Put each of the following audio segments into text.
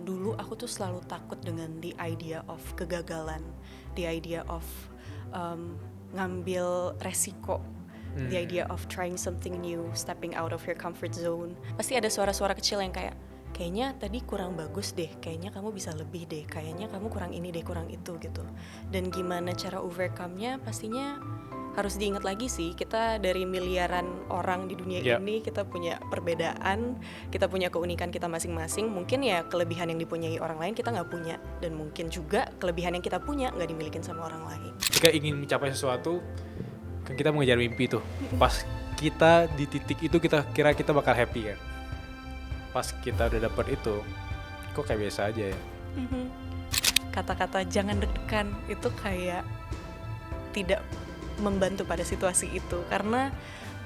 dulu aku tuh selalu takut dengan the idea of kegagalan, the idea of ngambil resiko, the idea of trying something new, stepping out of your comfort zone. Pasti ada suara-suara kecil yang kayak, kayaknya tadi kurang bagus deh, kayaknya kamu bisa lebih deh, kayaknya kamu kurang ini deh, kurang itu gitu. Dan gimana cara overcome-nya, pastinya harus diingat lagi sih, kita dari miliaran orang di dunia ini, kita punya perbedaan, kita punya keunikan kita masing-masing. Mungkin ya kelebihan yang dipunyai orang lain kita nggak punya, dan mungkin juga kelebihan yang kita punya nggak dimilikin sama orang lain. Jika ingin mencapai sesuatu, kan kita mengejar mimpi tuh. Pas kita di titik itu kita kira kita bakal happy kan. Pas kita udah dapet itu, kok kayak biasa aja ya. Kata-kata jangan deg-degan itu kayak tidak membantu pada situasi itu, karena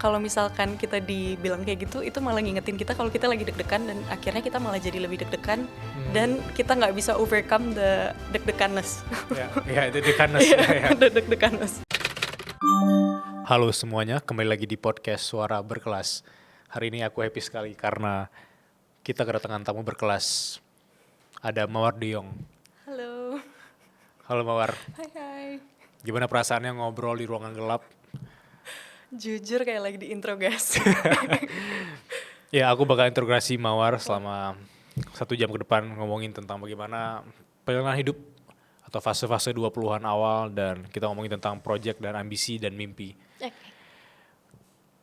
kalau misalkan kita dibilang kayak gitu, itu malah ngingetin kita kalau kita lagi deg-degan, dan akhirnya kita malah jadi lebih deg-degan, dan kita nggak bisa overcome the deg-deganess. Ya itu deg-deganess. The deg-deganess. Halo semuanya, kembali lagi di podcast Suara Berkelas. Hari ini aku happy sekali karena kita kedatangan tamu berkelas. Ada Mawar Diong. Halo. Halo Mawar. Hai. Gimana perasaannya ngobrol di ruangan gelap? Jujur kayak lagi diinterogasi. Ya, aku bakal interogasi Mawar selama 1 jam ke depan ngomongin tentang bagaimana perjalanan hidup atau fase-fase 20-an awal, dan kita ngomongin tentang project dan ambisi dan mimpi.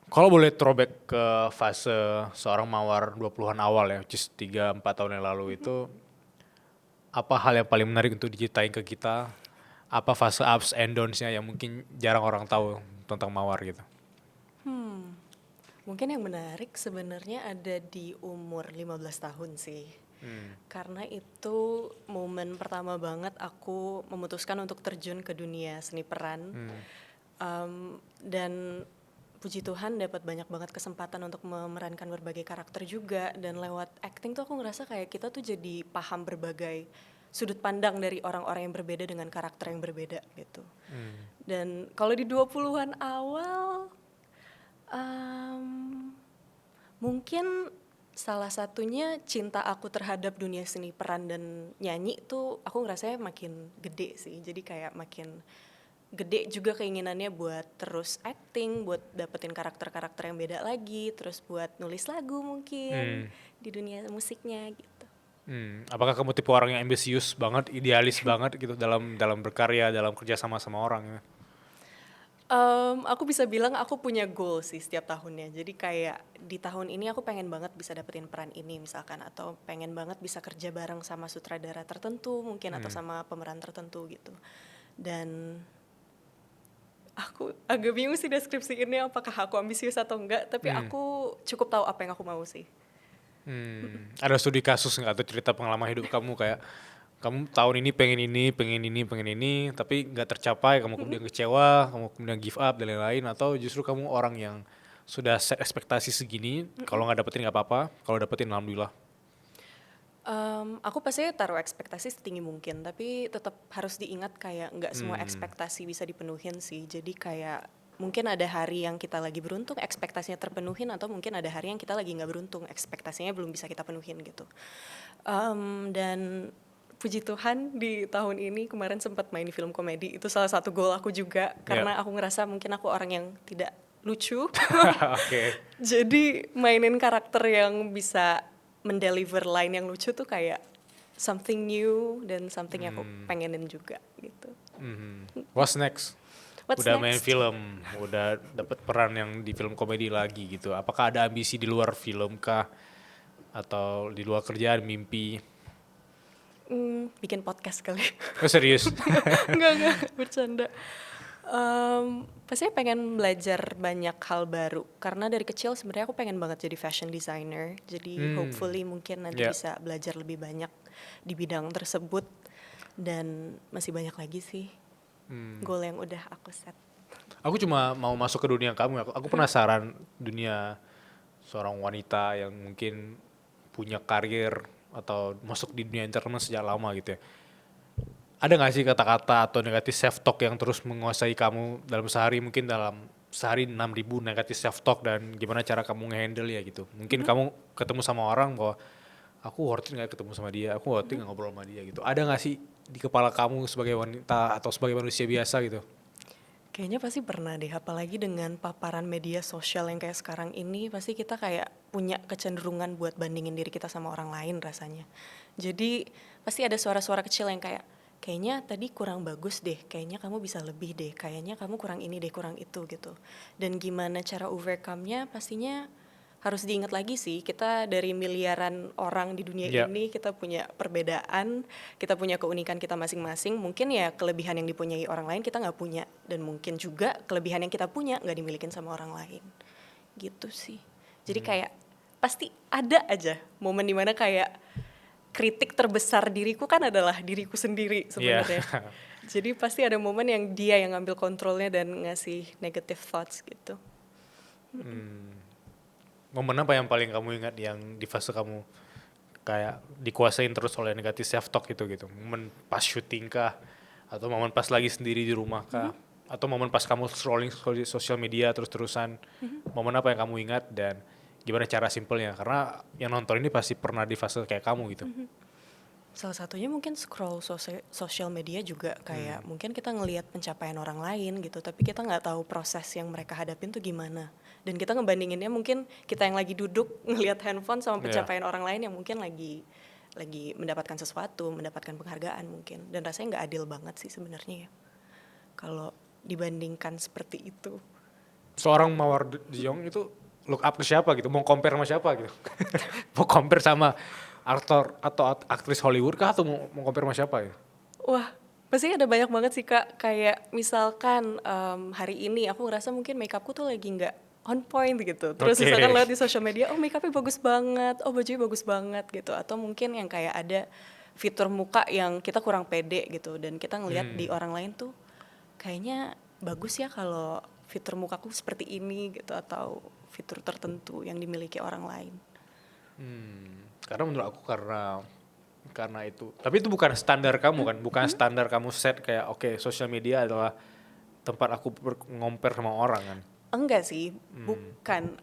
Kalau boleh throwback ke fase seorang Mawar 20-an awal ya, which is 3-4 tahun yang lalu itu, apa hal yang paling menarik untuk diceritain ke kita? Apa fase ups and downs-nya yang mungkin jarang orang tahu tentang Mawar gitu? Mungkin yang menarik sebenarnya ada di umur 15 tahun sih. Karena itu momen pertama banget aku memutuskan untuk terjun ke dunia seni peran. Dan puji Tuhan dapat banyak banget kesempatan untuk memerankan berbagai karakter juga. Dan lewat acting tuh aku ngerasa kayak kita tuh jadi paham berbagai sudut pandang dari orang-orang yang berbeda dengan karakter yang berbeda gitu. Dan kalau di 20-an awal, mungkin salah satunya cinta aku terhadap dunia seni peran dan nyanyi tuh aku ngerasanya makin gede sih. Jadi kayak makin gede juga keinginannya buat terus acting, buat dapetin karakter-karakter yang beda lagi, terus buat nulis lagu mungkin di dunia musiknya gitu. Apakah kamu tipe orang yang ambisius banget, idealis banget gitu dalam berkarya, dalam kerja sama orang ya? Aku bisa bilang aku punya goal sih setiap tahunnya. Jadi kayak di tahun ini aku pengen banget bisa dapetin peran ini misalkan, atau pengen banget bisa kerja bareng sama sutradara tertentu mungkin, atau sama pemeran tertentu gitu. Dan aku agak bingung sih deskripsiinnya apakah aku ambisius atau enggak, tapi aku cukup tahu apa yang aku mau sih. Ada studi kasus nggak atau cerita pengalaman hidup kamu kayak kamu tahun ini pengen ini, tapi nggak tercapai, kamu kemudian kecewa, kamu kemudian give up dan lain-lain, atau justru kamu orang yang sudah set ekspektasi segini, kalau nggak dapetin nggak apa-apa, kalau dapetin alhamdulillah. Aku pasti taruh ekspektasi setinggi mungkin, tapi tetap harus diingat kayak nggak semua ekspektasi bisa dipenuhin sih. Jadi kayak mungkin ada hari yang kita lagi beruntung ekspektasinya terpenuhin, atau mungkin ada hari yang kita lagi nggak beruntung ekspektasinya belum bisa kita penuhin gitu. Dan puji Tuhan di tahun ini kemarin sempat main di film komedi, itu salah satu goal aku juga, karena aku ngerasa mungkin aku orang yang tidak lucu. Jadi mainin karakter yang bisa mendeliver line yang lucu tuh kayak something new dan something yang aku pengenin juga gitu. What's next? What's udah next? main film, udah dapet peran yang di film komedi lagi gitu. Apakah ada ambisi di luar film kah? Atau di luar kerjaan, mimpi? Bikin podcast kali. Oh serius? Enggak, bercanda. Pastinya pengen belajar banyak hal baru, karena dari kecil sebenarnya aku pengen banget jadi fashion designer. Jadi hopefully mungkin nanti bisa belajar lebih banyak di bidang tersebut, dan masih banyak lagi sih goal yang udah aku set. Aku cuma mau masuk ke dunia kamu. Aku penasaran dunia seorang wanita yang mungkin punya karir atau masuk di dunia entertainment sejak lama gitu ya. Ada gak sih kata-kata atau negatif self-talk yang terus menguasai kamu dalam sehari, mungkin dalam sehari 6.000 negatif self-talk, dan gimana cara kamu nge-handle ya gitu. Mungkin kamu ketemu sama orang bahwa aku worth it gak ketemu sama dia, aku worth it gak ngobrol sama dia gitu. Ada gak sih di kepala kamu sebagai wanita atau sebagai manusia biasa gitu? Kayaknya pasti pernah deh, apalagi dengan paparan media sosial yang kayak sekarang ini, pasti kita kayak punya kecenderungan buat bandingin diri kita sama orang lain rasanya. Jadi pasti ada suara-suara kecil yang kayak, kayaknya tadi kurang bagus deh, kayaknya kamu bisa lebih deh, kayaknya kamu kurang ini deh, kurang itu gitu. Dan gimana cara overcome-nya pastinya harus diingat lagi sih, kita dari miliaran orang di dunia Ya. ini, kita punya perbedaan, kita punya keunikan kita masing-masing. Mungkin ya kelebihan yang dipunyai orang lain kita nggak punya, dan mungkin juga kelebihan yang kita punya nggak dimilikin sama orang lain. Gitu sih. Jadi kayak pasti ada aja momen dimana kayak kritik terbesar diriku kan adalah diriku sendiri sebenarnya. Iya. Jadi pasti ada momen yang dia yang ngambil kontrolnya dan ngasih negative thoughts gitu. Momen apa yang paling kamu ingat yang di fase kamu kayak dikuasain terus oleh negatif self talk gitu gitu? Momen pas syuting kah? Atau momen pas lagi sendiri di rumah kah? Atau momen pas kamu scrolling sosial media terus-terusan? Momen apa yang kamu ingat dan gimana cara simpelnya? Karena yang nonton ini pasti pernah di fase kayak kamu gitu. Salah satunya mungkin scroll sosial media juga kayak mungkin kita ngelihat pencapaian orang lain gitu, tapi kita nggak tahu proses yang mereka hadapin tuh gimana. Dan kita ngebandinginnya mungkin kita yang lagi duduk ngelihat handphone sama Iya. pencapaian orang lain yang mungkin lagi mendapatkan sesuatu, mendapatkan penghargaan mungkin. Dan rasanya nggak adil banget sih sebenarnya ya. Kalau dibandingkan seperti itu. Seorang Mawar Diong itu look up ke siapa gitu? Mau compare sama siapa gitu? Mau compare sama aktor atau aktris Hollywood kah atau mau compare sama siapa ya? Wah, pasti ada banyak banget sih Kak. Kayak misalkan hari ini aku ngerasa mungkin makeupku tuh lagi nggak on point gitu. Terus Oke. misalkan lihat di social media, oh makeupnya bagus banget, oh bajunya bagus banget gitu. Atau mungkin yang kayak ada fitur muka yang kita kurang pede gitu. Dan kita ngelihat di orang lain tuh kayaknya bagus ya kalau fitur mukaku seperti ini gitu. Atau fitur tertentu yang dimiliki orang lain. Karena menurut aku karena itu. Tapi itu bukan standar kamu kan, bukan standar kamu set kayak oke, sosial media adalah tempat aku ngomper sama orang kan. Enggak sih, bukan.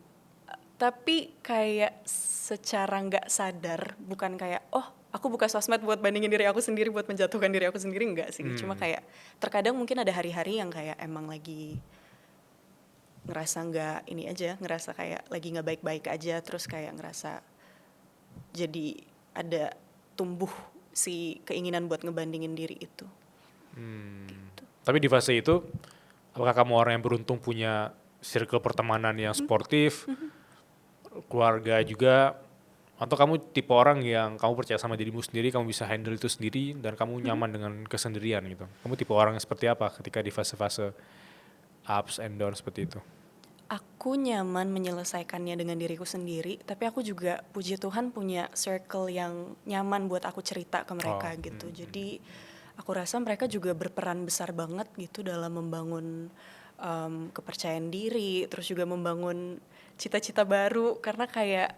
Tapi kayak secara nggak sadar, bukan kayak, oh aku buka sosmed buat bandingin diri aku sendiri, buat menjatuhkan diri aku sendiri, enggak sih. Cuma kayak terkadang mungkin ada hari-hari yang kayak emang lagi ngerasa nggak ini aja, ngerasa kayak lagi nggak baik-baik aja, terus kayak ngerasa jadi ada tumbuh si keinginan buat ngebandingin diri itu. Tapi di fase itu, apakah kamu orang yang beruntung punya circle pertemanan yang sportif, keluarga juga, atau kamu tipe orang yang kamu percaya sama dirimu sendiri, kamu bisa handle itu sendiri, dan kamu nyaman dengan kesendirian gitu? Kamu tipe orang yang seperti apa ketika di fase-fase ups and downs seperti itu? Aku nyaman menyelesaikannya dengan diriku sendiri, tapi aku juga puji Tuhan punya circle yang nyaman buat aku cerita ke mereka gitu. Jadi aku rasa mereka juga berperan besar banget gitu dalam membangun kepercayaan diri, terus juga membangun cita-cita baru. Karena kayak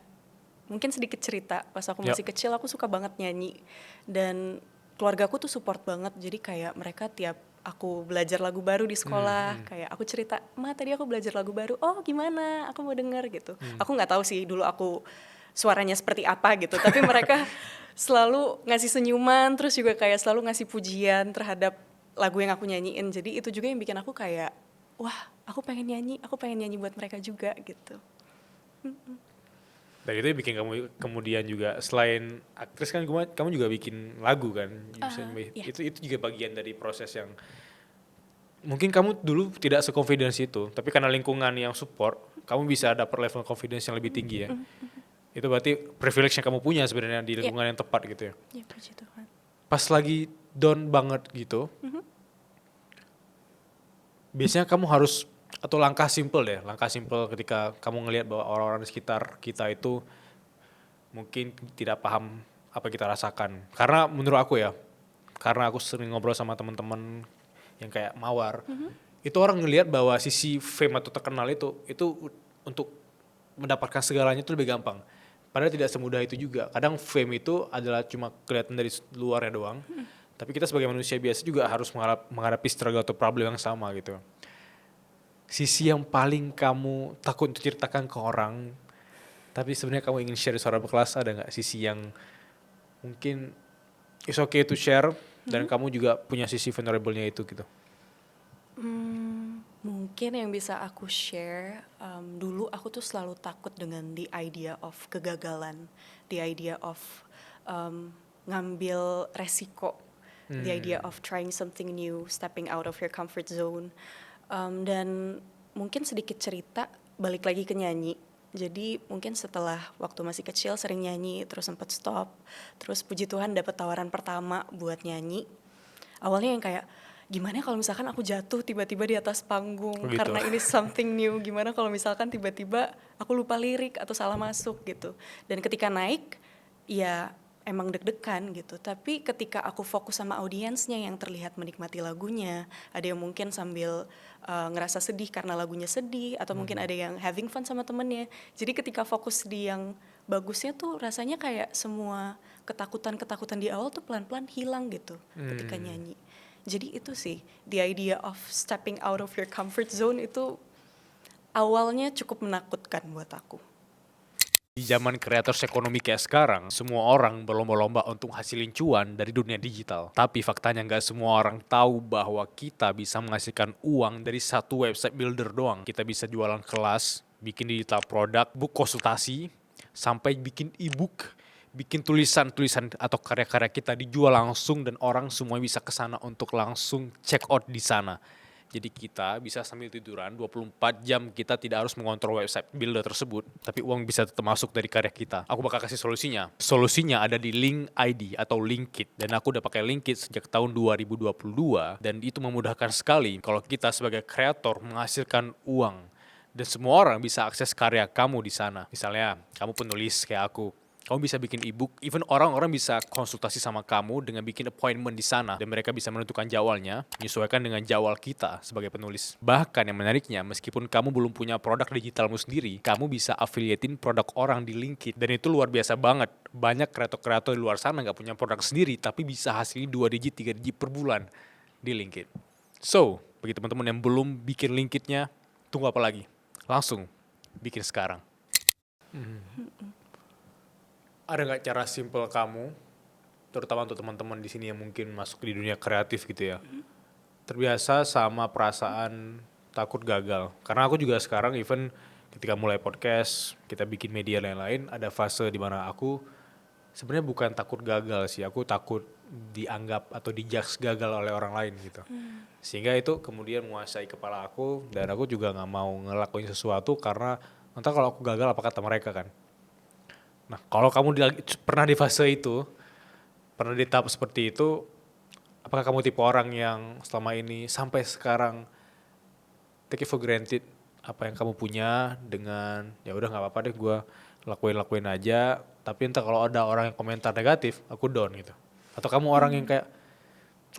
mungkin sedikit cerita, pas aku masih kecil aku suka banget nyanyi dan keluargaku tuh support banget. Jadi kayak mereka tiap aku belajar lagu baru di sekolah, kayak aku cerita, Ma tadi aku belajar lagu baru, oh gimana, aku mau denger gitu. Aku nggak tahu sih dulu aku suaranya seperti apa gitu, tapi mereka selalu ngasih senyuman, terus juga kayak selalu ngasih pujian terhadap lagu yang aku nyanyiin. Jadi itu juga yang bikin aku kayak, wah aku pengen nyanyi buat mereka juga gitu. Dan itu bikin kamu kemudian juga selain aktris kan kamu juga bikin lagu kan. Iya. Itu juga bagian dari proses yang mungkin kamu dulu tidak se-confidence itu, tapi karena lingkungan yang support, kamu bisa dapat level confidence yang lebih tinggi ya. Itu berarti privilege yang kamu punya sebenarnya di lingkungan yang tepat gitu ya. Ya puji Tuhan. Pas lagi down banget gitu, biasanya kamu harus atau langkah simple ketika kamu ngelihat bahwa orang-orang di sekitar kita itu mungkin tidak paham apa yang kita rasakan. Karena menurut aku ya, karena aku sering ngobrol sama teman-teman yang kayak Mawar, itu orang ngelihat bahwa sisi fame atau terkenal itu untuk mendapatkan segalanya itu lebih gampang. Padahal tidak semudah itu juga. Kadang fame itu adalah cuma kelihatan dari luarnya doang, tapi kita sebagai manusia biasa juga harus menghadapi struggle atau problem yang sama gitu. Sisi yang paling kamu takut untuk ceritakan ke orang, tapi sebenarnya kamu ingin share di suara berkelas, ada nggak sisi yang mungkin it's okay to share dan kamu juga punya sisi vulnerable-nya itu gitu. Mungkin yang bisa aku share, dulu aku tuh selalu takut dengan the idea of kegagalan, the idea of ngambil resiko, the idea of trying something new, stepping out of your comfort zone. Dan mungkin sedikit cerita, balik lagi ke nyanyi. Jadi mungkin setelah waktu masih kecil sering nyanyi, terus sempat stop, terus puji Tuhan dapat tawaran pertama buat nyanyi. Awalnya yang kayak, gimana kalau misalkan aku jatuh tiba-tiba di atas panggung Gitu. karena ini something new, gimana kalau misalkan tiba-tiba aku lupa lirik atau salah masuk gitu. Dan ketika naik ya emang deg-degan gitu, tapi ketika aku fokus sama audiensnya yang terlihat menikmati lagunya, ada yang mungkin sambil ngerasa sedih karena lagunya sedih, atau mungkin ada yang having fun sama temennya. Jadi ketika fokus di yang bagusnya tuh rasanya kayak semua ketakutan-ketakutan di awal tuh pelan-pelan hilang gitu ketika nyanyi. Jadi itu sih, the idea of stepping out of your comfort zone itu awalnya cukup menakutkan buat aku. Di zaman kreator ekonomi kayak sekarang, semua orang berlomba-lomba untuk hasilin cuan dari dunia digital. Tapi faktanya nggak semua orang tahu bahwa kita bisa menghasilkan uang dari satu website builder doang. Kita bisa jualan kelas, bikin digital produk, book konsultasi, sampai bikin e-book, bikin tulisan-tulisan atau karya-karya kita dijual langsung dan orang semua bisa ke sana untuk langsung check out di sana. Jadi kita bisa sambil tiduran 24 jam, kita tidak harus mengontrol website builder tersebut, tapi uang bisa tetap masuk dari karya kita. Aku bakal kasih solusinya. Solusinya ada di Link ID atau Linkit, dan aku udah pakai Linkit sejak tahun 2022, dan itu memudahkan sekali kalau kita sebagai kreator menghasilkan uang. Dan semua orang bisa akses karya kamu di sana. Misalnya, kamu penulis kayak aku. Kamu bisa bikin e-book, even orang-orang bisa konsultasi sama kamu dengan bikin appointment di sana. Dan mereka bisa menentukan jadwalnya, menyesuaikan dengan jadwal kita sebagai penulis. Bahkan yang menariknya, meskipun kamu belum punya produk digitalmu sendiri, kamu bisa affiliatein produk orang di Linkit. Dan itu luar biasa banget. Banyak kreator-kreator di luar sana nggak punya produk sendiri, tapi bisa hasilin 2 digit, 3 digit per bulan di Linkit. So, bagi teman-teman yang belum bikin Linkitnya, tunggu apa lagi? Langsung bikin sekarang. Ada nggak cara simple kamu, terutama untuk teman-teman di sini yang mungkin masuk di dunia kreatif gitu ya, terbiasa sama perasaan takut gagal? Karena aku juga sekarang even ketika mulai podcast, kita bikin media lain-lain, ada fase di mana aku sebenarnya bukan takut gagal sih, aku takut dianggap atau dijudge gagal oleh orang lain gitu. Sehingga itu kemudian menguasai kepala aku, dan aku juga nggak mau ngelakuin sesuatu karena entah kalau aku gagal apa kata mereka kan. Nah, kalau kamu pernah di fase itu, pernah di tahap seperti itu, apakah kamu tipe orang yang selama ini sampai sekarang take it for granted apa yang kamu punya dengan ya udah nggak apa-apa deh gue lakuin aja, tapi entah kalau ada orang yang komentar negatif, aku down gitu. Atau kamu orang yang kayak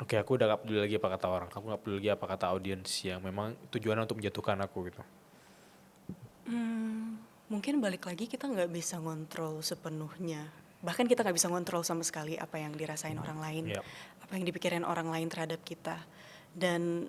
oke, aku udah gak peduli lagi apa kata orang, aku gak peduli lagi apa kata audiens yang memang tujuannya untuk menjatuhkan aku gitu. Mungkin balik lagi kita nggak bisa ngontrol sepenuhnya. Bahkan kita nggak bisa ngontrol sama sekali apa yang dirasain orang lain, Yep. apa yang dipikirin orang lain terhadap kita. Dan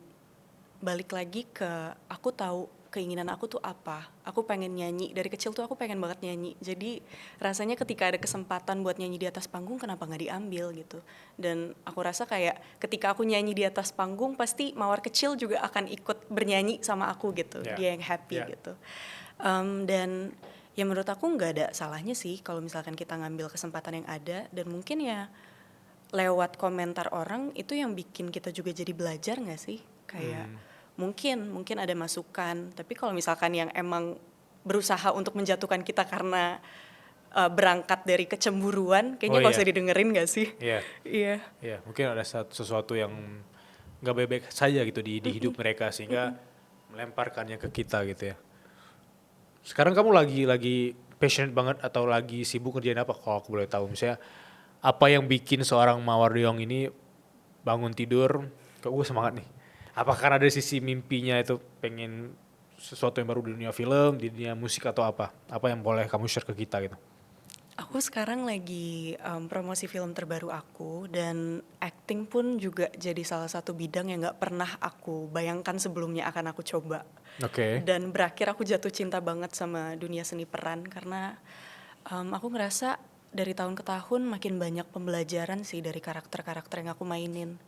balik lagi ke aku tahu keinginan aku tuh apa. Aku pengen nyanyi, dari kecil tuh aku pengen banget nyanyi. Jadi rasanya ketika ada kesempatan buat nyanyi di atas panggung, kenapa nggak diambil gitu. Dan aku rasa kayak ketika aku nyanyi di atas panggung, pasti mawar kecil juga akan ikut bernyanyi sama aku gitu. Yeah. Dia yang happy Yeah. gitu. Dan ya menurut aku nggak ada salahnya sih kalau misalkan kita ngambil kesempatan yang ada, dan mungkin ya lewat komentar orang itu yang bikin kita juga jadi belajar nggak sih, kayak mungkin ada masukan, tapi kalau misalkan yang emang berusaha untuk menjatuhkan kita karena berangkat dari kecemburuan, kayaknya nggak usah didengerin nggak sih? Iya. Iya. Ya, mungkin ada sesuatu yang nggak baik-baik saja gitu di hidup mereka sehingga melemparkannya ke kita gitu ya. Sekarang kamu lagi passionate banget atau lagi sibuk ngerjain apa kalau aku boleh tahu? Misalnya apa yang bikin seorang Mawar Riong ini bangun tidur, kok gue semangat nih? Apa karena dari sisi mimpinya itu pengen sesuatu yang baru di dunia film, di dunia musik atau apa? Apa yang boleh kamu share ke kita gitu? Aku sekarang lagi promosi film terbaru aku, dan acting pun juga jadi salah satu bidang yang gak pernah aku bayangkan sebelumnya akan aku coba. Oke. Dan berakhir aku jatuh cinta banget sama dunia seni peran karena aku ngerasa dari tahun ke tahun makin banyak pembelajaran sih dari karakter-karakter yang aku mainin.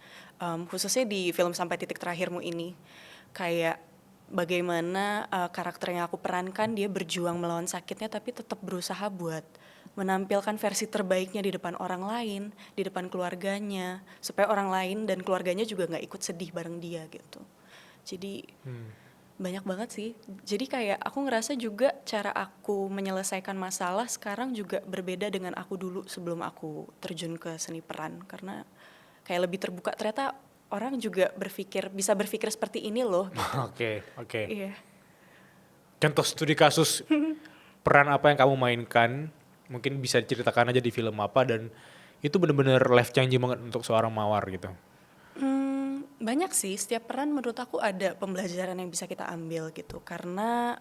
Khususnya di film Sampai Titik Terakhirmu ini. Kayak bagaimana karakter yang aku perankan dia berjuang melawan sakitnya tapi tetap berusaha buat menampilkan versi terbaiknya di depan orang lain, di depan keluarganya, supaya orang lain dan keluarganya juga nggak ikut sedih bareng dia gitu. Jadi banyak banget sih. Jadi kayak aku ngerasa juga cara aku menyelesaikan masalah sekarang juga berbeda dengan aku dulu sebelum aku terjun ke seni peran. Karena kayak lebih terbuka, ternyata orang juga bisa berpikir seperti ini loh gitu. Oke. Iya. Contoh studi kasus peran apa yang kamu mainkan, mungkin bisa diceritakan aja di film apa, dan itu bener-bener life changing banget untuk seorang Mawar gitu. Banyak sih, setiap peran menurut aku ada pembelajaran yang bisa kita ambil gitu. Karena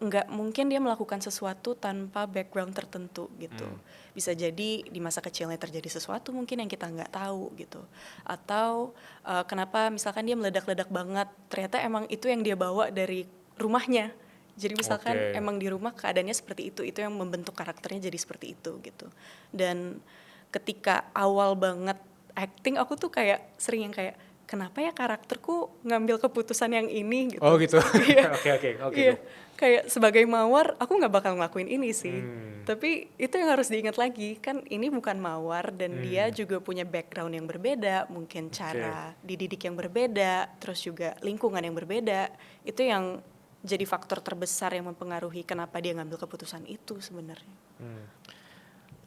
nggak mungkin dia melakukan sesuatu tanpa background tertentu gitu. Bisa jadi di masa kecilnya terjadi sesuatu mungkin yang kita nggak tahu gitu. Atau kenapa misalkan dia meledak-ledak banget, ternyata emang itu yang dia bawa dari rumahnya. Jadi misalkan Oke. emang di rumah keadaannya seperti itu yang membentuk karakternya jadi seperti itu gitu. Dan ketika awal banget acting aku tuh kayak sering yang kayak kenapa ya karakterku ngambil keputusan yang ini gitu. Oh gitu. Iya. Oke. Iya, kayak sebagai mawar aku nggak bakal ngelakuin ini sih. Tapi itu yang harus diingat lagi, kan ini bukan mawar dan dia juga punya background yang berbeda, mungkin cara dididik yang berbeda, terus juga lingkungan yang berbeda. Itu yang jadi faktor terbesar yang mempengaruhi kenapa dia ngambil keputusan itu sebenarnya.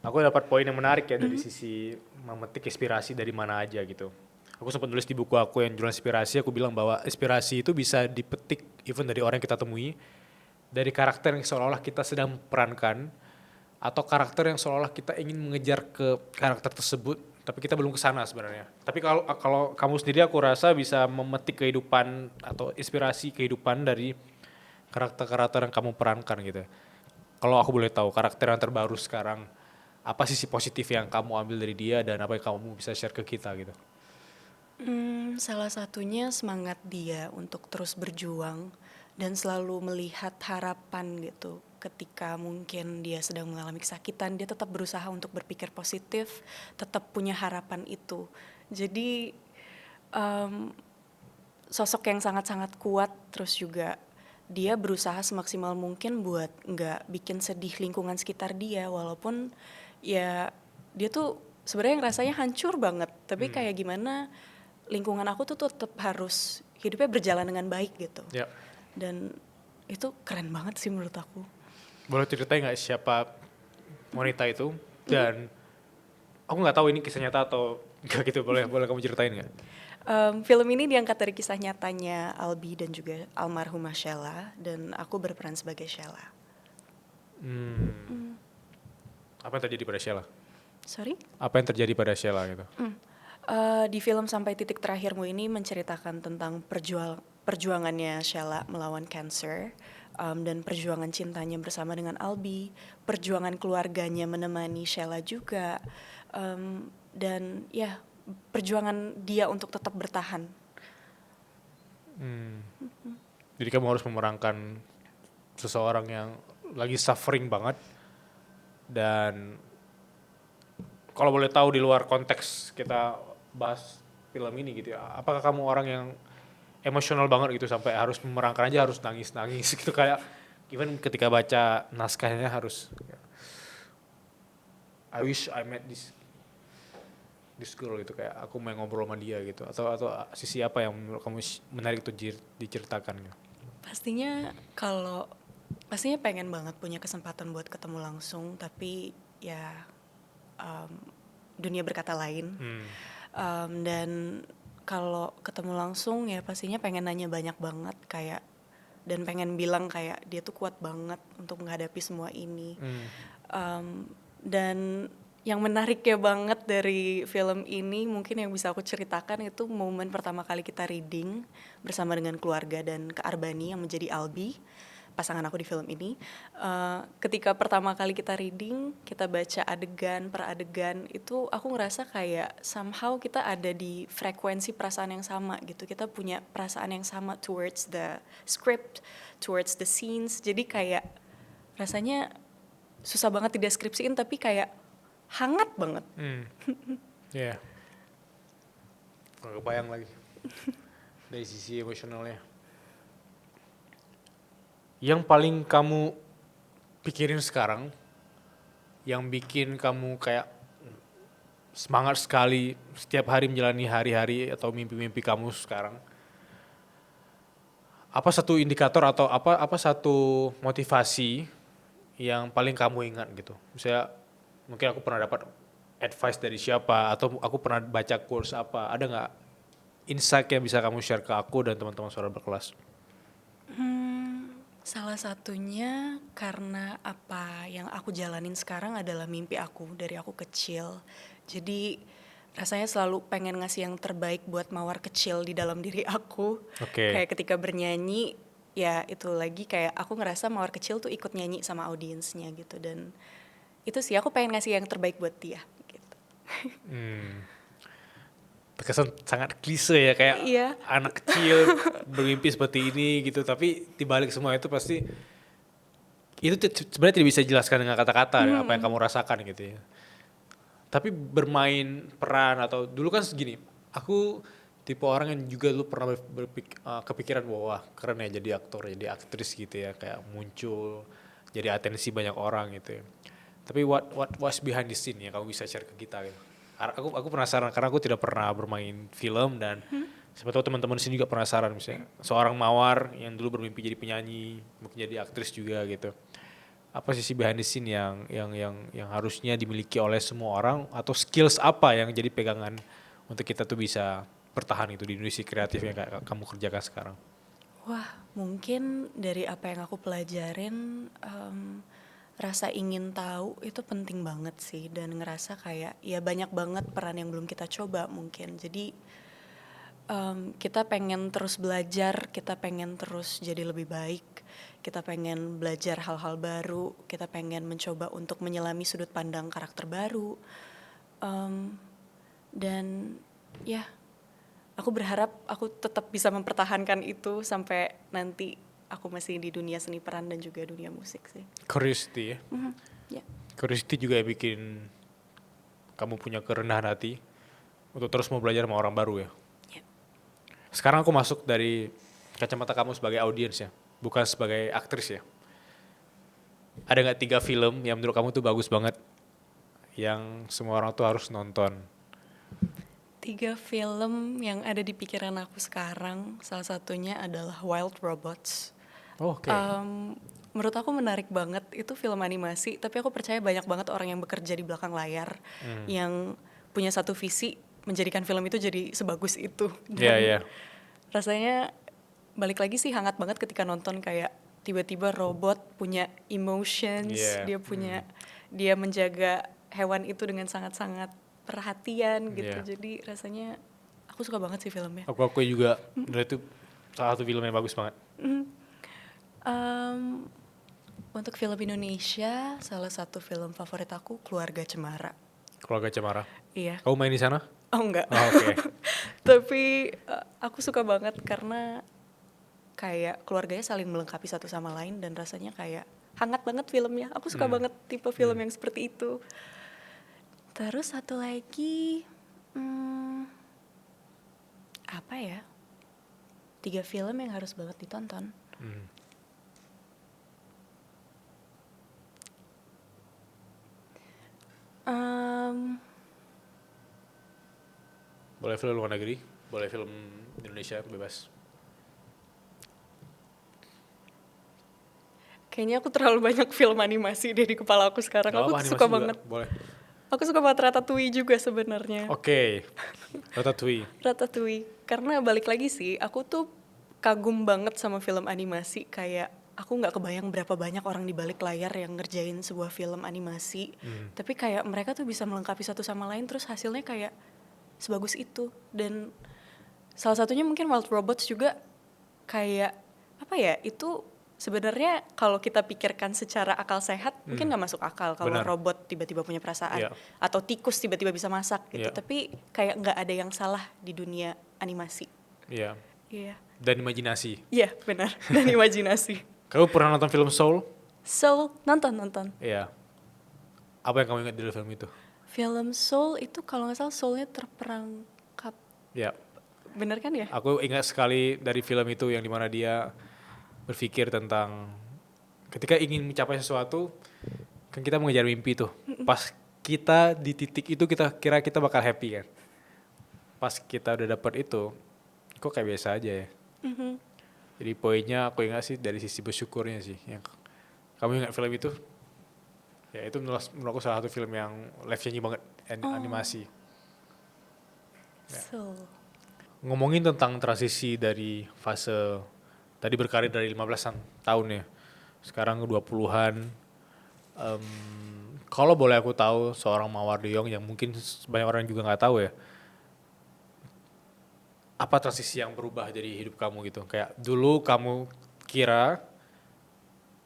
Aku dapat poin yang menarik ya dari sisi memetik inspirasi dari mana aja gitu. Aku sempat nulis di buku aku yang jurnal inspirasi, aku bilang bahwa inspirasi itu bisa dipetik even dari orang yang kita temui, dari karakter yang seolah-olah kita sedang perankan, atau karakter yang seolah-olah kita ingin mengejar ke karakter tersebut, tapi kita belum kesana sebenarnya. Tapi kalau kamu sendiri aku rasa bisa memetik kehidupan atau inspirasi kehidupan dari karakter-karakter yang kamu perankan gitu. Kalau aku boleh tahu karakter yang terbaru sekarang, apa sisi positif yang kamu ambil dari dia dan apa yang kamu bisa share ke kita gitu? Salah satunya semangat dia untuk terus berjuang dan selalu melihat harapan gitu. Ketika mungkin dia sedang mengalami kesakitan, dia tetap berusaha untuk berpikir positif, tetap punya harapan itu. Jadi sosok yang sangat-sangat kuat, terus juga dia berusaha semaksimal mungkin buat nggak bikin sedih lingkungan sekitar dia, walaupun ya dia tuh sebenarnya rasanya hancur banget, tapi kayak gimana lingkungan aku tuh tetap harus hidupnya berjalan dengan baik gitu. Ya. Dan itu keren banget sih menurut aku. Boleh ceritain nggak siapa wanita itu, dan aku nggak tahu ini kisah nyata atau nggak gitu, boleh kamu ceritain nggak? Film ini diangkat dari kisah nyatanya Albi dan juga almarhumah Sheila, dan aku berperan sebagai Sheila. Apa yang terjadi pada Sheila? Sorry? Apa yang terjadi pada Sheila gitu? Di film Sampai Titik Terakhirmu ini menceritakan tentang perjuangannya Sheila melawan cancer, dan perjuangan cintanya bersama dengan Albi, perjuangan keluarganya menemani Sheila juga, dan ya perjuangan dia untuk tetap bertahan. Jadi kamu harus memerankan seseorang yang lagi suffering banget, dan kalau boleh tahu di luar konteks kita bahas film ini gitu ya, apakah kamu orang yang emosional banget gitu sampai harus memerankan aja harus nangis gitu, kayak even ketika baca naskahnya harus I wish I met this girl gitu, kayak aku mau ngobrol sama dia gitu, atau sisi apa yang menurut kamu menarik untuk diceritakan gitu? Pastinya pengen banget punya kesempatan buat ketemu langsung, tapi ya dunia berkata lain. Dan kalau ketemu langsung ya pastinya pengen nanya banyak banget kayak, dan pengen bilang kayak dia tuh kuat banget untuk menghadapi semua ini. Dan yang menariknya banget dari film ini mungkin yang bisa aku ceritakan itu momen pertama kali kita reading bersama dengan keluarga dan Kak Arbani yang menjadi Albi, pasangan aku di film ini. Ketika pertama kali kita reading, kita baca adegan per adegan, itu aku ngerasa kayak somehow kita ada di frekuensi perasaan yang sama gitu. Kita punya perasaan yang sama towards the script, towards the scenes. Jadi kayak rasanya susah banget dideskripsiin, tapi kayak hangat banget. Ya, nggak kebayang lagi dari sisi emosionalnya. Yang paling kamu pikirin sekarang, yang bikin kamu kayak semangat sekali setiap hari menjalani hari-hari atau mimpi-mimpi kamu sekarang, apa satu indikator atau apa satu motivasi yang paling kamu ingat gitu? Misalnya mungkin aku pernah dapat advice dari siapa atau aku pernah baca course apa, ada nggak insight yang bisa kamu share ke aku dan teman-teman suara berkelas? Salah satunya karena apa yang aku jalanin sekarang adalah mimpi aku dari aku kecil. Jadi rasanya selalu pengen ngasih yang terbaik buat mawar kecil di dalam diri aku. Oke. Kayak ketika bernyanyi, ya itu lagi kayak aku ngerasa mawar kecil tuh ikut nyanyi sama audiensnya gitu. Dan itu sih aku pengen ngasih yang terbaik buat dia gitu. Terkesan sangat klise ya, kayak Iya. anak kecil bermimpi seperti ini gitu, tapi dibalik semua itu pasti itu sebenarnya tidak bisa dijelaskan dengan kata-kata apa yang kamu rasakan gitu ya. Tapi bermain peran atau dulu kan segini, aku tipe orang yang juga dulu pernah kepikiran bahwa keren ya jadi aktor, jadi aktris gitu ya, kayak muncul jadi atensi banyak orang gitu ya. Tapi what's behind the scene ya, kamu bisa share ke kita gitu. Aku penasaran karena aku tidak pernah bermain film dan siapa tahu teman-teman di sini juga penasaran, misalnya seorang mawar yang dulu bermimpi jadi penyanyi, mungkin jadi aktris juga gitu. Apa sisi behind the scene yang harusnya dimiliki oleh semua orang atau skills apa yang jadi pegangan untuk kita tuh bisa bertahan itu di industri kreatif yang kayak kamu kerjakan sekarang? Wah, mungkin dari apa yang aku pelajarin, rasa ingin tahu itu penting banget sih, dan ngerasa kayak ya banyak banget peran yang belum kita coba mungkin. Jadi kita pengen terus belajar, kita pengen terus jadi lebih baik, kita pengen belajar hal-hal baru, kita pengen mencoba untuk menyelami sudut pandang karakter baru. Dan ya, aku berharap aku tetap bisa mempertahankan itu sampai nanti aku masih di dunia seni peran dan juga dunia musik sih. Curiosity ya. Ya. Curiosity juga yang bikin kamu punya kerendahan hati untuk terus mau belajar sama orang baru ya. Ya. Sekarang aku masuk dari kacamata kamu sebagai audiens ya, bukan sebagai aktris ya. Ada nggak 3 film yang menurut kamu tuh bagus banget, yang semua orang tuh harus nonton? 3 film yang ada di pikiran aku sekarang, salah satunya adalah Wild Robots. Oke. Menurut aku menarik banget, itu film animasi, tapi aku percaya banyak banget orang yang bekerja di belakang layar yang punya satu visi menjadikan film itu jadi sebagus itu. Iya, iya. Rasanya balik lagi sih hangat banget ketika nonton, kayak tiba-tiba robot punya emotions, dia menjaga hewan itu dengan sangat-sangat perhatian gitu. Jadi rasanya aku suka banget sih filmnya. Aku juga, itu salah satu film yang bagus banget. Untuk film Indonesia, salah satu film favorit aku Keluarga Cemara. Keluarga Cemara. Iya. Kamu main di sana? Oh enggak. Oh, oke. Tapi aku suka banget karena kayak keluarganya saling melengkapi satu sama lain dan rasanya kayak hangat banget filmnya. Aku suka banget tipe film yang seperti itu. Terus satu lagi, apa ya? 3 film yang harus banget ditonton. Boleh film luar negeri, boleh film Indonesia, bebas. Kayaknya aku terlalu banyak film animasi deh di kepala aku sekarang. Gak Aku apa, suka animasi juga, banget. boleh. Aku suka banget Ratatouille juga sebenarnya. Oke. Ratatouille. Ratatouille. Karena balik lagi sih, aku tuh kagum banget sama film animasi. Kayak aku nggak kebayang berapa banyak orang di balik layar yang ngerjain sebuah film animasi. Tapi kayak mereka tuh bisa melengkapi satu sama lain, terus hasilnya kayak sebagus itu. Dan salah satunya mungkin Wild Robots juga kayak apa ya, itu sebenarnya kalau kita pikirkan secara akal sehat mungkin nggak masuk akal kalau robot tiba-tiba punya perasaan, atau tikus tiba-tiba bisa masak gitu. Tapi kayak nggak ada yang salah di dunia animasi. Iya. Iya. Dan imajinasi. Iya, benar. Dan imajinasi. Kamu pernah nonton film Soul? Soul, nonton. Iya. Apa yang kamu ingat dari film itu? Film Soul itu kalau nggak salah soulnya terperangkap, Ya, bener kan ya? aku ingat sekali dari film itu yang dimana dia berpikir tentang ketika ingin mencapai sesuatu, kan kita mengejar mimpi tuh. Pas kita di titik itu kita kira kita bakal happy kan. Pas kita udah dapet itu, kok kayak biasa aja ya. Jadi poinnya aku ingat sih dari sisi bersyukurnya sih. Yang kamu ingat film itu? Ya itu menurut aku salah satu film yang life changing banget, animasi. Soul. Ngomongin tentang transisi dari fase tadi berkarir dari 15-an tahun ya. Sekarang ke 20-an. Kalau boleh aku tahu seorang Mawar Deong yang mungkin banyak orang juga nggak tahu ya. Apa transisi yang berubah dari hidup kamu gitu? Kayak dulu kamu kira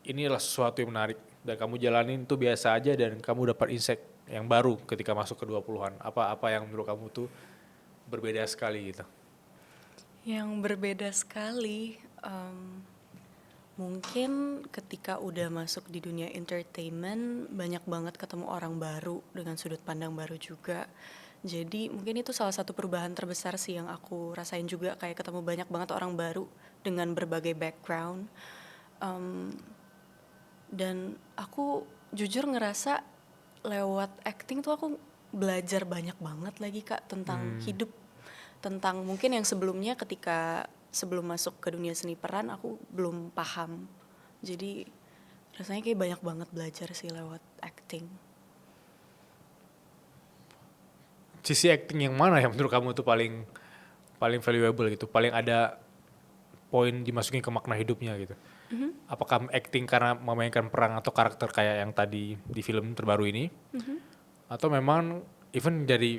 ini adalah sesuatu yang menarik dan kamu jalanin itu biasa aja dan kamu dapat insight yang baru ketika masuk ke 20-an. Apa yang menurut kamu tuh berbeda sekali gitu? Yang berbeda sekali, mungkin ketika udah masuk di dunia entertainment banyak banget ketemu orang baru dengan sudut pandang baru juga. Jadi mungkin itu salah satu perubahan terbesar sih yang aku rasain juga, kayak ketemu banyak banget orang baru dengan berbagai background. Dan aku jujur ngerasa lewat acting tuh aku belajar banyak banget lagi Kak tentang hidup, tentang mungkin yang sebelumnya ketika sebelum masuk ke dunia seni peran aku belum paham. Jadi rasanya kayak banyak banget belajar sih lewat acting. Sisi acting yang mana yang menurut kamu tuh paling paling valuable gitu, paling ada poin dimasukin ke makna hidupnya gitu? Apakah acting karena memainkan peran atau karakter kayak yang tadi di film terbaru ini, atau memang even dari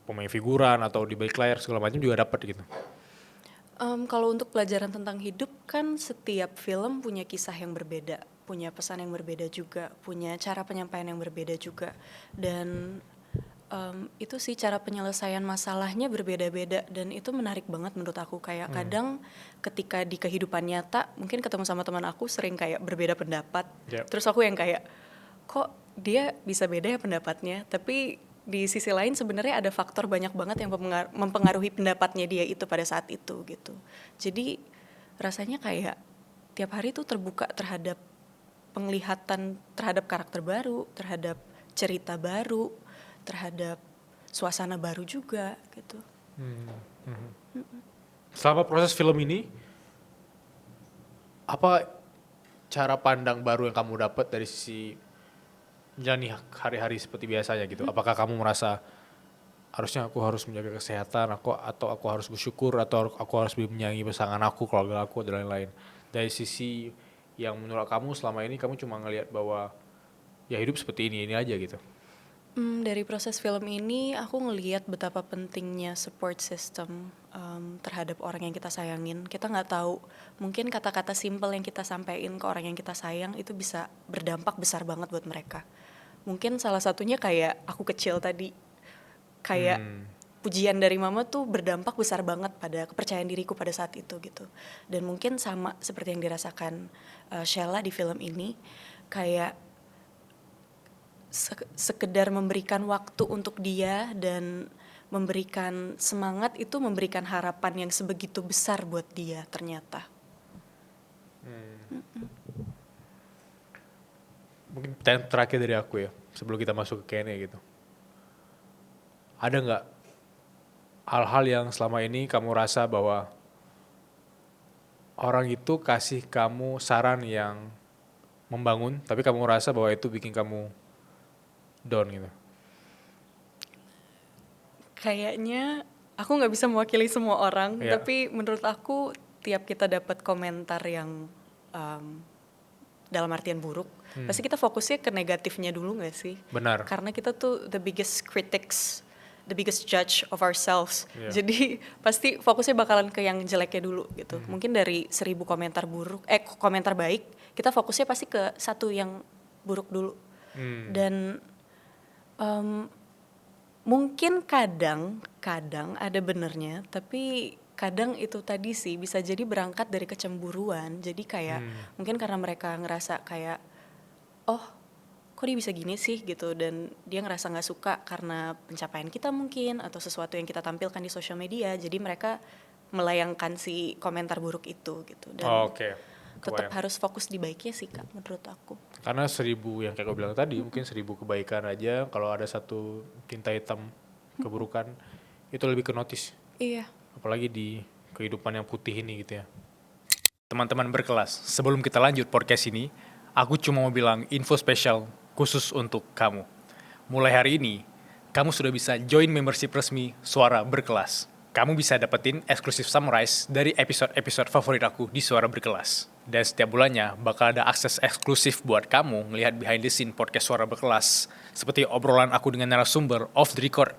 pemain figuran atau di balik layar segala macam juga dapat gitu? Kalau untuk pelajaran tentang hidup kan setiap film punya kisah yang berbeda, punya pesan yang berbeda juga, punya cara penyampaian yang berbeda juga. Dan itu sih cara penyelesaian masalahnya berbeda-beda dan itu menarik banget menurut aku. Kayak kadang ketika di kehidupan nyata mungkin ketemu sama teman aku sering kayak berbeda pendapat. Yep. Terus aku yang kayak kok dia bisa beda ya pendapatnya, tapi di sisi lain sebenarnya ada faktor banyak banget yang mempengaruhi pendapatnya dia itu pada saat itu gitu. Jadi rasanya kayak tiap hari tuh terbuka terhadap penglihatan terhadap karakter baru, terhadap cerita baru, terhadap suasana baru juga gitu. Selama proses film ini, apa cara pandang baru yang kamu dapat dari sisi menjalani hari-hari seperti biasanya gitu? Apakah kamu merasa harusnya aku harus menjaga kesehatan, atau aku harus bersyukur, atau aku harus lebih menyayangi pasangan aku, keluarga aku, dan lain-lain? Dari sisi yang menurut kamu selama ini kamu cuma ngelihat bahwa ya hidup seperti ini aja gitu. Dari proses film ini aku ngelihat betapa pentingnya support system terhadap orang yang kita sayangin. Kita nggak tahu, mungkin kata-kata simple yang kita sampaikan ke orang yang kita sayang itu bisa berdampak besar banget buat mereka. Mungkin salah satunya kayak aku kecil tadi, kayak pujian dari mama tuh berdampak besar banget pada kepercayaan diriku pada saat itu gitu. Dan mungkin sama seperti yang dirasakan Sheila di film ini, kayak sekedar memberikan waktu untuk dia dan memberikan semangat itu memberikan harapan yang sebegitu besar buat dia ternyata. Mungkin pertanyaan terakhir dari aku ya, sebelum kita masuk ke Q&A gitu. Ada nggak hal-hal yang selama ini kamu rasa bahwa orang itu kasih kamu saran yang membangun, tapi kamu rasa bahwa itu bikin kamu down gitu? Kayaknya aku nggak bisa mewakili semua orang, Iya. tapi menurut aku tiap kita dapat komentar yang dalam artian buruk, pasti kita fokusnya ke negatifnya dulu nggak sih? Benar. Karena kita tuh the biggest critics, the biggest judge of ourselves. Iya. Jadi pasti fokusnya bakalan ke yang jeleknya dulu gitu. Mungkin dari 1000 komentar buruk, komentar baik, kita fokusnya pasti ke satu yang buruk dulu. Dan mungkin kadang ada benernya, tapi kadang itu tadi sih bisa jadi berangkat dari kecemburuan. Jadi kayak mungkin karena mereka ngerasa kayak, oh kok dia bisa gini sih gitu, dan dia ngerasa nggak suka karena pencapaian kita mungkin atau sesuatu yang kita tampilkan di sosial media, jadi mereka melayangkan si komentar buruk itu gitu. Dan Oke, tetap kebayang. harus fokus di baiknya sih Kak menurut aku. Karena 1000 yang kayak gue bilang tadi, mungkin 1000 kebaikan aja, kalau ada satu tinta hitam keburukan, itu lebih ke notice. Iya. Apalagi di kehidupan yang putih ini gitu ya. Teman-teman berkelas, sebelum kita lanjut podcast ini, aku cuma mau bilang info spesial khusus untuk kamu. Mulai hari ini, kamu sudah bisa join membership resmi Suara Berkelas. Kamu bisa dapetin eksklusif summarize dari episode-episode favorit aku di Suara Berkelas. Dan setiap bulannya bakal ada akses eksklusif buat kamu ngelihat behind the scene podcast Suara Berkelas, seperti obrolan aku dengan narasumber off the record,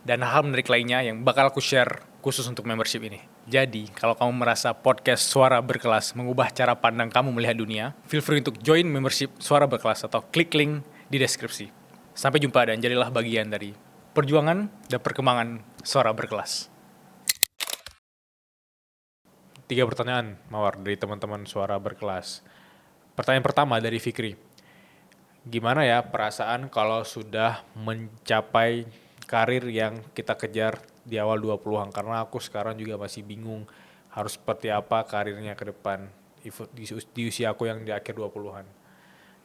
dan hal menarik lainnya yang bakal aku share khusus untuk membership ini. Jadi, kalau kamu merasa podcast Suara Berkelas mengubah cara pandang kamu melihat dunia, feel free untuk join membership Suara Berkelas atau klik link di deskripsi. Sampai jumpa dan jadilah bagian dari perjuangan dan perkembangan Suara Berkelas. 3 pertanyaan, Mawar, dari teman-teman Suara Berkelas. Pertanyaan pertama dari Fikri. Gimana ya perasaan kalau sudah mencapai karir yang kita kejar di awal 20-an? Karena aku sekarang juga masih bingung harus seperti apa karirnya ke depan di usia aku yang di akhir 20-an.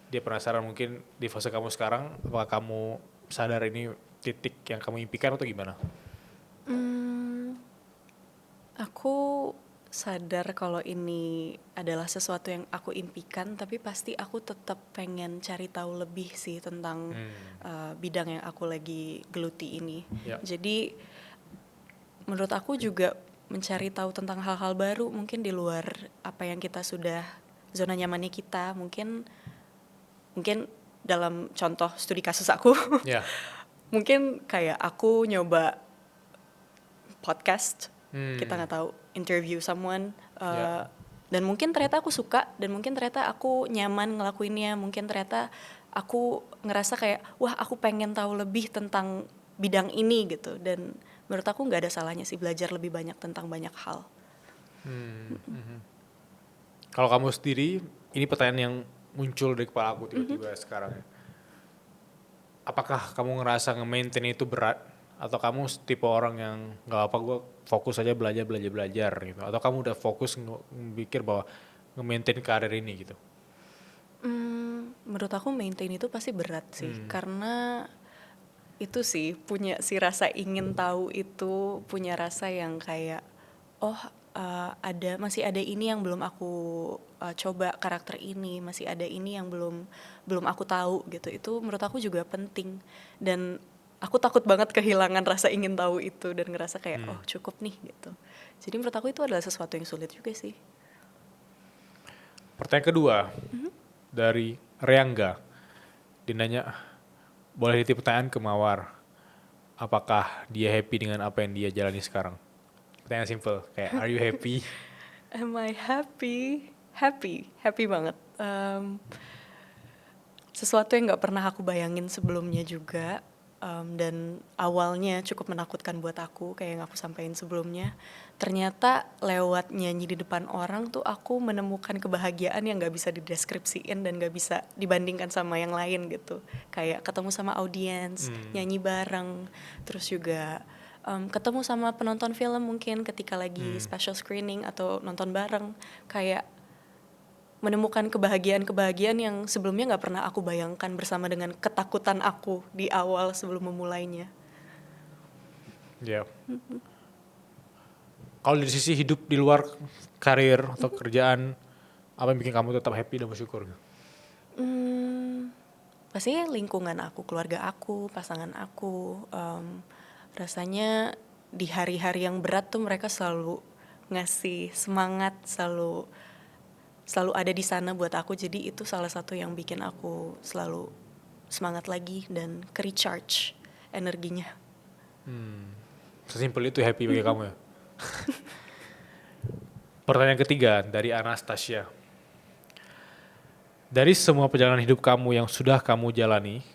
Dia penasaran mungkin di fase kamu sekarang, apakah kamu sadar ini titik yang kamu impikan atau gimana? Aku sadar kalau ini adalah sesuatu yang aku impikan, tapi pasti aku tetap pengen cari tahu lebih sih tentang bidang yang aku lagi geluti ini. Ya. Jadi menurut aku juga mencari tahu tentang hal-hal baru mungkin di luar apa yang kita sudah zona nyamannya kita. Mungkin dalam contoh studi kasus aku, Ya. mungkin kayak aku nyoba podcast, kita nggak tahu, interview someone, Ya. dan mungkin ternyata aku suka, dan mungkin ternyata aku nyaman ngelakuinnya, mungkin ternyata aku ngerasa kayak wah aku pengen tahu lebih tentang bidang ini gitu, dan menurut aku nggak ada salahnya sih belajar lebih banyak tentang banyak hal. Kalau kamu sendiri, ini pertanyaan yang muncul dari kepala aku tiba-tiba sekarang. Apakah kamu ngerasa nge-maintain itu berat? Atau kamu tipe orang yang gak apa, gue fokus aja belajar gitu? Atau kamu udah fokus mikir bahwa nge-maintain karir ini gitu? Menurut aku maintain itu pasti berat sih, karena itu sih punya si rasa ingin tahu itu, punya rasa yang kayak oh masih ada ini yang belum aku coba, karakter ini masih ada ini yang belum aku tahu gitu. Itu menurut aku juga penting, dan aku takut banget kehilangan rasa ingin tahu itu dan ngerasa kayak oh cukup nih gitu. Jadi menurut aku itu adalah sesuatu yang sulit juga sih. Pertanyaan kedua dari Reangga. Dia nanya, boleh titip pertanyaan ke Mawar. Apakah dia happy dengan apa yang dia jalani sekarang? Pertanyaan simple, kayak are you happy? Am I happy? Happy banget. Sesuatu yang nggak pernah aku bayangin sebelumnya juga, dan awalnya cukup menakutkan buat aku, kayak yang aku sampaikan sebelumnya. Ternyata lewat nyanyi di depan orang tuh aku menemukan kebahagiaan yang nggak bisa dideskripsiin dan nggak bisa dibandingkan sama yang lain gitu. Kayak ketemu sama audiens, nyanyi bareng, terus juga ketemu sama penonton film mungkin ketika lagi special screening atau nonton bareng, kayak menemukan kebahagiaan yang sebelumnya nggak pernah aku bayangkan, bersama dengan ketakutan aku di awal sebelum memulainya. Ya. Kalau dari sisi hidup di luar karir atau kerjaan, apa yang bikin kamu tetap happy dan bersyukur? Pastinya lingkungan aku, keluarga aku, pasangan aku. Rasanya di hari-hari yang berat tuh mereka selalu ngasih semangat, selalu ada di sana buat aku. Jadi itu salah satu yang bikin aku selalu semangat lagi dan ke-recharge energinya. Sesimpel itu happy bagi kamu ya? Pertanyaan ketiga dari Anastasia. Dari semua perjalanan hidup kamu yang sudah kamu jalani,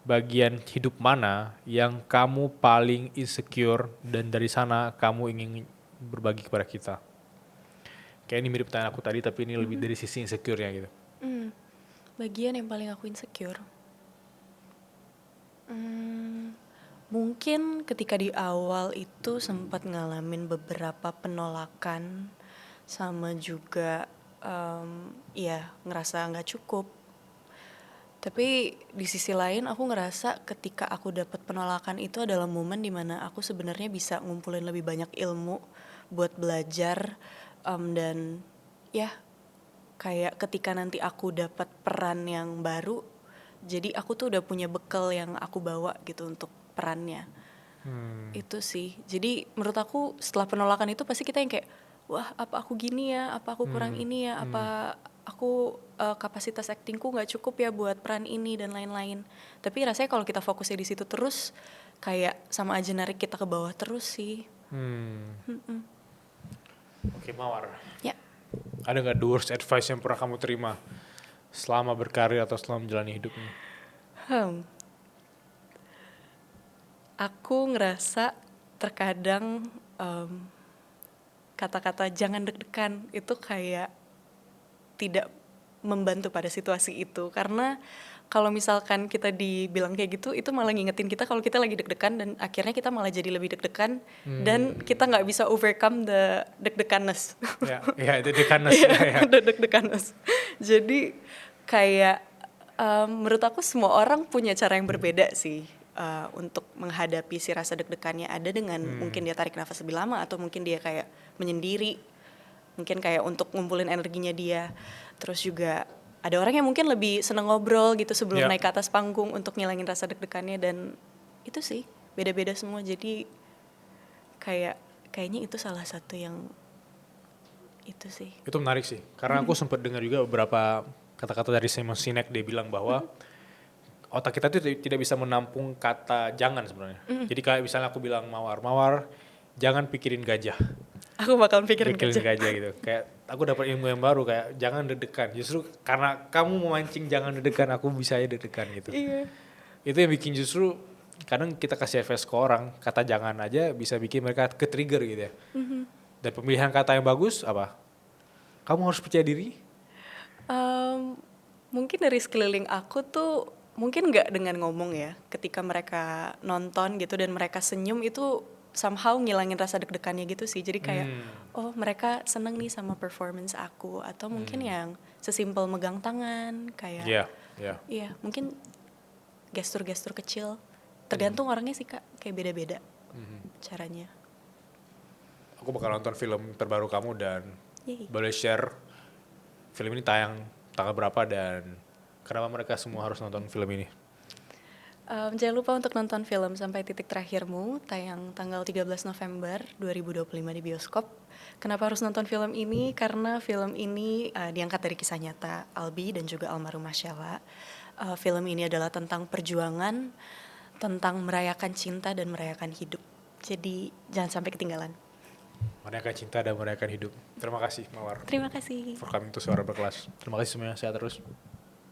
bagian hidup mana yang kamu paling insecure dan dari sana kamu ingin berbagi kepada kita? Kayak ini mirip pertanyaan aku tadi, tapi ini lebih dari sisi insecure-nya gitu. Bagian yang paling aku insecure. Hmm, mungkin ketika di awal itu sempat ngalamin beberapa penolakan sama juga ya ngerasa nggak cukup. Tapi di sisi lain aku ngerasa ketika aku dapat penolakan itu adalah momen dimana aku sebenarnya bisa ngumpulin lebih banyak ilmu buat belajar, dan ya kayak ketika nanti aku dapat peran yang baru, jadi aku tuh udah punya bekal yang aku bawa gitu untuk perannya. Itu sih. Jadi menurut aku setelah penolakan itu pasti kita yang kayak, wah apa aku gini ya, apa aku kurang ini ya, apa aku kapasitas aktingku nggak cukup ya buat peran ini dan lain-lain. Tapi rasanya kalau kita fokusnya di situ terus, kayak sama aja narik kita ke bawah terus sih. Oke, Mawar. Ya. Ada nggak the worst advice yang pernah kamu terima selama berkarir atau selama menjalani hidup ini? Hmm. Aku ngerasa terkadang kata-kata jangan deg-degan itu kayak tidak membantu pada situasi itu, karena kalau misalkan kita dibilang kayak gitu itu malah ngingetin kita kalau kita lagi deg-degan dan akhirnya kita malah jadi lebih deg-degan dan kita nggak bisa overcome the deg-deganess. Ya itu dekanes ya. The deg-deganess. Jadi kayak menurut aku semua orang punya cara yang berbeda sih untuk menghadapi si rasa deg-degannya. Ada dengan mungkin dia tarik nafas lebih lama atau mungkin dia kayak menyendiri, mungkin kayak untuk ngumpulin energinya dia. Terus juga ada orang yang mungkin lebih seneng ngobrol gitu sebelum naik ke atas panggung untuk ngilangin rasa deg-degannya, dan itu sih beda-beda semua. Jadi kayaknya itu salah satu yang itu sih. Itu menarik sih, karena aku sempat dengar juga beberapa kata-kata dari Simon Sinek. Dia bilang bahwa otak kita tuh tidak bisa menampung kata jangan sebenarnya. Jadi kayak misalnya aku bilang Mawar, jangan pikirin gajah. Aku bakal pikirin gajah gitu. Kayak aku dapat ilmu yang baru, kayak jangan deg-degan. Justru karena kamu memancing jangan deg-degan, aku bisa aja deg-degan gitu. Iya. Itu yang bikin justru kadang kita kasih advice ke orang, kata jangan aja bisa bikin mereka ke-trigger gitu ya. Dan pemilihan kata yang bagus apa? Kamu harus percaya diri. Mungkin dari sekeliling aku tuh mungkin nggak dengan ngomong ya, ketika mereka nonton gitu dan mereka senyum itu somehow ngilangin rasa deg-degannya gitu sih. Jadi kayak oh mereka seneng nih sama performance aku, atau mungkin yang sesimpel megang tangan kayak iya mungkin gestur-gestur kecil, tergantung orangnya sih Kak, kayak beda-beda caranya. Aku bakal nonton film terbaru kamu dan Yeay. boleh share film ini tayang tanggal berapa dan kenapa mereka semua harus nonton film ini? Jangan lupa untuk nonton film Sampai Titik Terakhirmu, tayang tanggal 13 November 2025 di bioskop. Kenapa harus nonton film ini? Karena film ini diangkat dari kisah nyata Albi dan juga almarhumah Sheila. Film ini adalah tentang perjuangan, tentang merayakan cinta dan merayakan hidup. Jadi jangan sampai ketinggalan. Merayakan cinta dan merayakan hidup. Terima kasih Mawar Terima kasih. for coming to Suara Berkelas. Terima kasih semuanya, sehat terus.